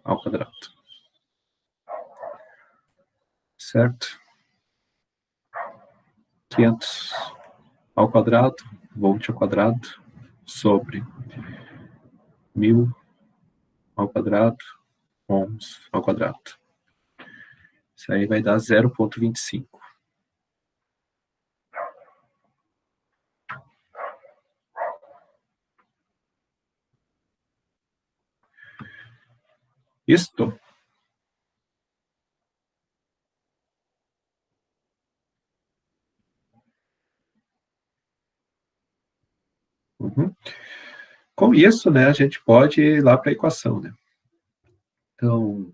ao quadrado. Certo? 500 ao quadrado, volt ao quadrado, sobre 1000 ao quadrado, ohms ao quadrado. Isso aí vai dar 0,25. Isto Com isso, né, a gente pode ir lá para a equação, né? Então,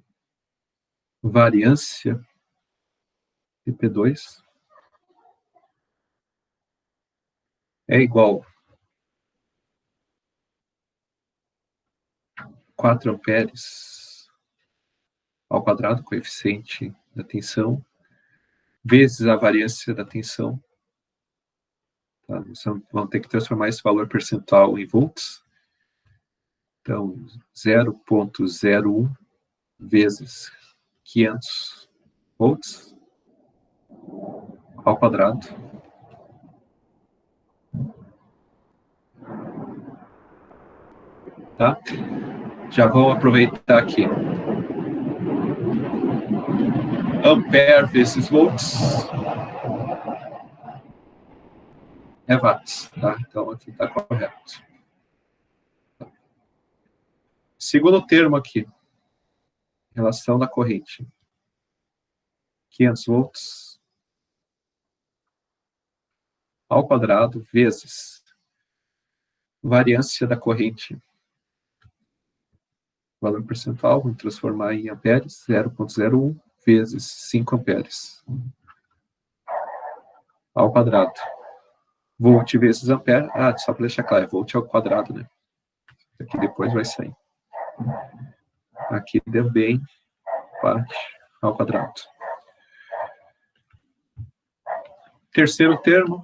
variância de P2 é igual a 4 amperes ao quadrado, coeficiente da tensão, vezes a variância da tensão. Tá? Vamos ter que transformar esse valor percentual em volts. Então, 0,01 vezes 500 volts ao quadrado. Tá? Já vou aproveitar aqui. Ampere vezes volts é watts, tá? Então aqui está correto. Segundo termo aqui, relação da corrente. 500 volts ao quadrado vezes variância da corrente. Valor percentual, vamos transformar em amperes, 0,01 vezes 5 amperes ao quadrado. Volt vezes ampere, só para deixar claro, volt ao quadrado, né? Aqui depois vai sair. Aqui também, parte ao quadrado. Terceiro termo,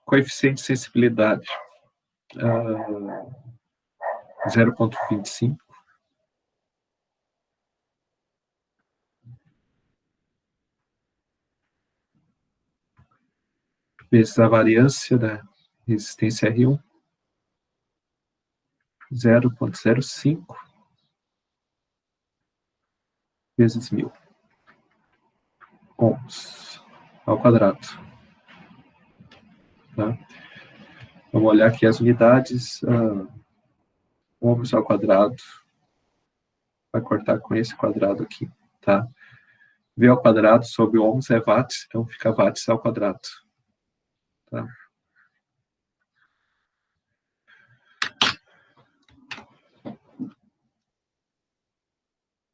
coeficiente de sensibilidade, 0,25. Vezes a variância da resistência R1, 0,05 vezes 1000 ohms ao quadrado. Tá? Vamos olhar aqui as unidades, ohms ao quadrado, vai cortar com esse quadrado aqui, tá? V ao quadrado sobre ohms é watts, então fica watts ao quadrado. Tá?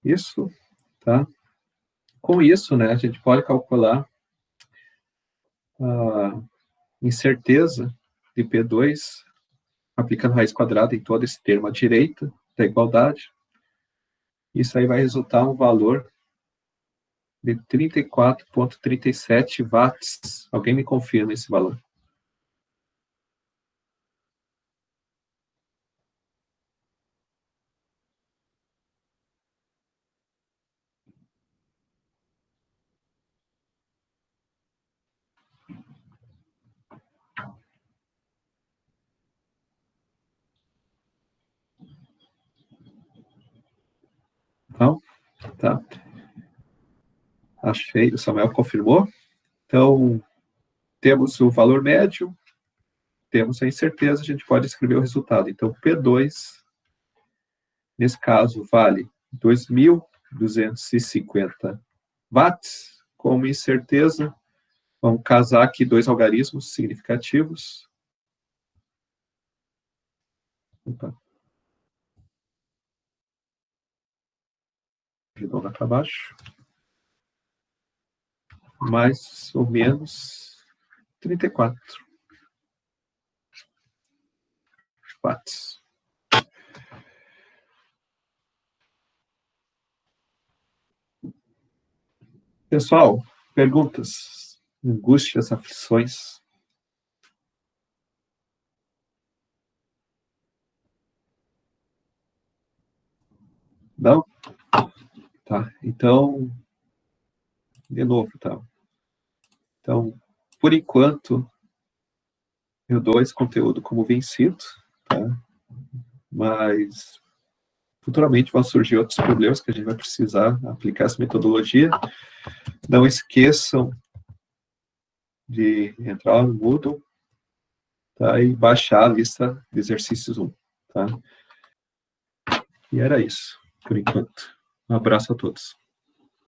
Isso, tá? Com isso, né, a gente pode calcular a incerteza de P2 aplicando raiz quadrada em todo esse termo à direita da igualdade. Isso aí vai resultar um valor de 34,37 watts. Alguém me confirma esse valor? Não? Tá. Achei, o Samuel confirmou. Então, temos o valor médio, temos a incerteza, a gente pode escrever o resultado. Então, P2, nesse caso, vale 2.250 watts. Como incerteza, vamos casar aqui dois algarismos significativos. Opa. Arredonda para baixo. Mais ou menos 34 watts. Pessoal, perguntas, angústias, aflições? Não? Tá, então, de novo, tá? Então, por enquanto, eu dou esse conteúdo como vencido, tá? Mas futuramente vão surgir outros problemas que a gente vai precisar aplicar essa metodologia. Não esqueçam de entrar no Moodle, tá? E baixar a lista de exercícios 1, tá? E era isso, por enquanto. Um abraço a todos.